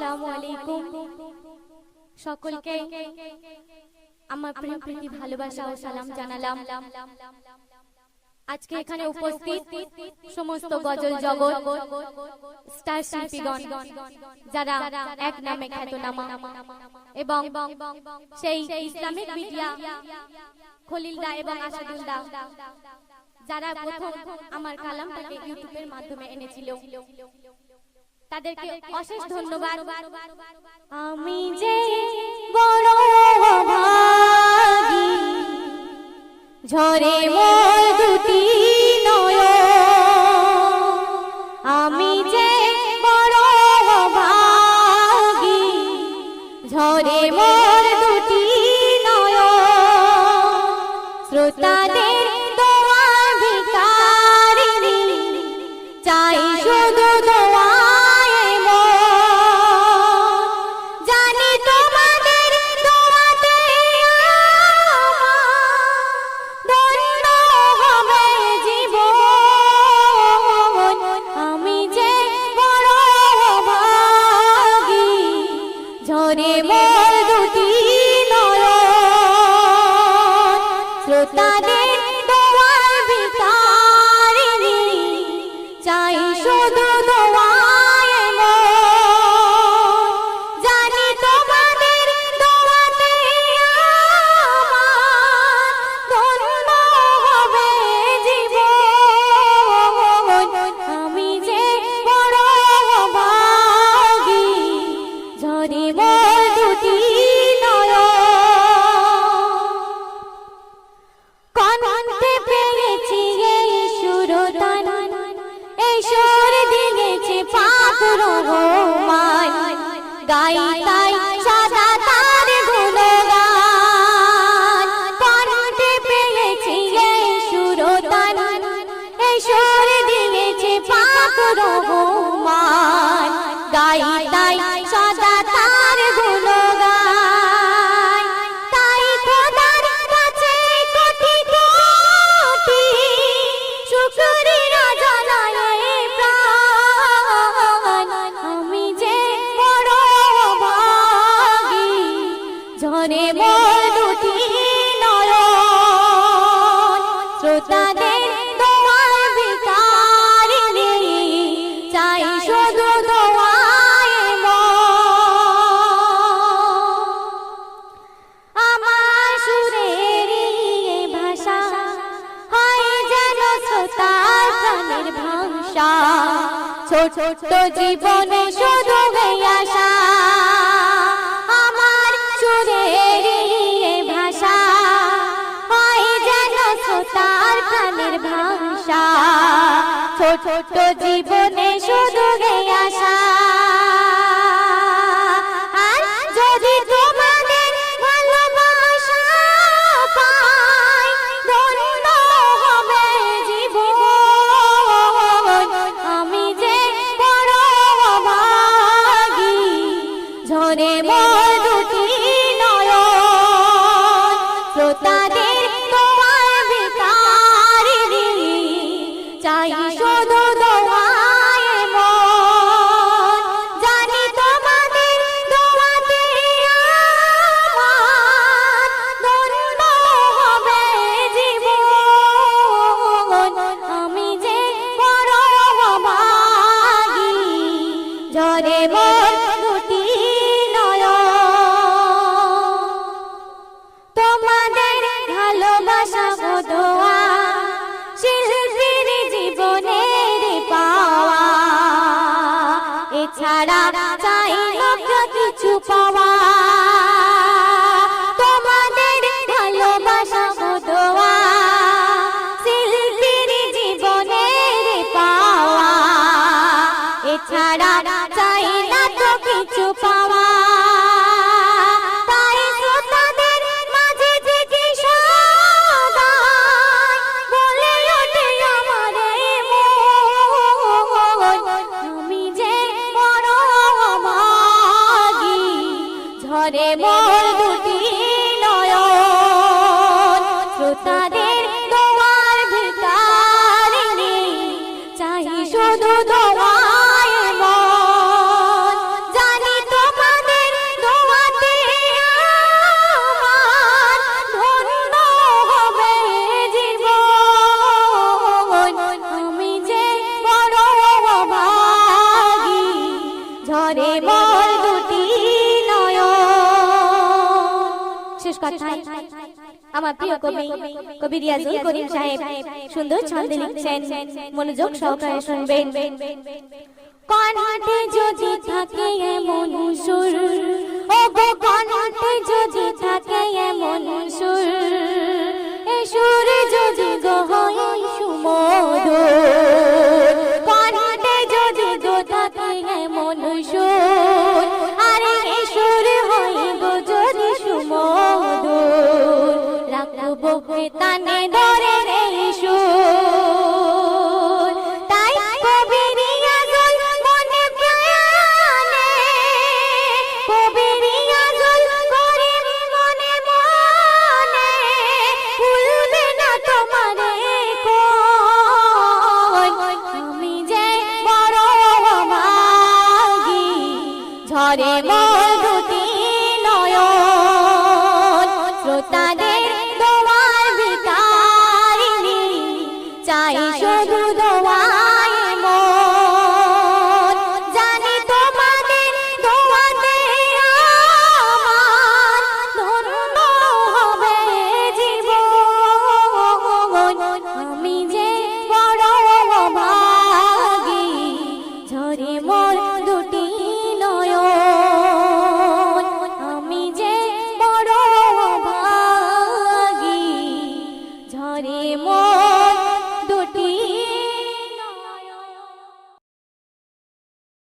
আসসালামু আলাইকুম সকলকে আমার প্রিয় প্রীতি ভালোবাসা ও সালাম জানালাম। আজকে এখানে উপস্থিত সমস্ত গজল জগৎ স্টার শিল্পীগণ যারা এক নামে খ্যাতনামা এবং সেই ইসলামিক মিডিয়া খলিলদা এবং আসাদুল্লাহ যারা প্রথম আমার কালামটাকে ইউটিউবের মাধ্যমে এনেছিল, তাদেরকে অশেষ ধন্যবাদ। আমি যে বড় ভাগী, ঝরে মোর দুটি নয়ন, আমি যে বড় ভাগী, ঝরে মোর দুটি নয়ন, শ্রোতাদের দোয়ার ভিখারিণী, চাই শুধু দোয়া। শ্রোতাদের দোয়ার ভিখারিণী, চাই শুধু দোয়ায় মন, জানি তোমাদের দোয়াতে আমার ধন্য হবে জীবন, আমি যে বড় ভাগী, ঝরে মোর দুটি নয়ন। কণ্ঠে পেয়েছি এই সুরতান, এই সুর দিয়েছে পাক রহমান, গাই তাই সদা তার গুণগান। কণ্ঠে পেয়েছি এই সুরতান, এই সুর দিয়েছে পাক রহমান, গাই তাই সদা তার গুণগান। তাই খোদার কাছে কোটি কোটি শুকরিয়া জানাই প্রাণ, আমি যে বড় ভাগী, ঝরে মোর দুটি নয়ন, শ্রোতাদের দোয়ার ভিখারিণী, চাই শুধু দোয়ায় মন। আমার সুরের ভাষা হয় যেন শ্রোতার প্রাণের ভাষা, ছোট জীবনে শুধু আশা। আমার সুরের ভাষা হয় যেন শ্রোতার প্রাণের ভাষা, ছোট জীবনে শুধু আশা। আর যদি তোমাদের ভালোবাসা পাই, ধন্য হবে জীবন, আমি যে বড় ভাগী, ঝরে মোর দুটি নয়ন, শ্রোতাদের দোয়ার ভিখারিণী, চাই শুধু দোয়ায় মন, জানি তোমাদের দোয়াতে আমার ধন্য হবে জীবন, আমি যে বড় ভাগী, ঝরে মোর দুটি নয়ন। তোমাদের ভালোবাসা ও দোয়া শিল্পীর জীবনের পাওয়া, এছাড়া চাই না কিছু পাওয়া। তোমাদের ভালোবাসা ও দোয়া শিল্পীর জীবনের পাওয়া, এছাড়া চাই না তো কিছু পাওয়া। তাই শ্রোতাদের মাঝে থেকে সদাই বলে ওঠে আমার মন, আমি যে বড় ভাগী, ঝরে মোর দুটি নয়ন, শ্রোতাদের দোয়ার ভিখারিণী, চাই শুধু দোয়ায় মন, জানি তো ঝরে মোর দুটি নয়ন। শেষ কথায় আমার প্রিয় কবি কবি রিয়াজুল করিম সাহেব সুন্দর ছন্দে লিখছেন, মনোযোগ সহকারে শুনবেন। কণ্ঠে যদি থাকে এমন সুর, ও গো কণ্ঠে যদি থাকে এমন সুর, এ সুর যদি গো হয় সুমধুর, কণ্ঠে যদি গো থাকে এমন সুর, আরে এ সুর হয় গো যদি সুমধুর, রাখবো তানে ধরে রে সুর। তাই কবি রিয়াজুল মনে প্রাণে, কবি রিয়াজুল করিম মনে মনে, ভুলবে না তোমারে কোন, আমি যে বড় অভাগী, ঝরে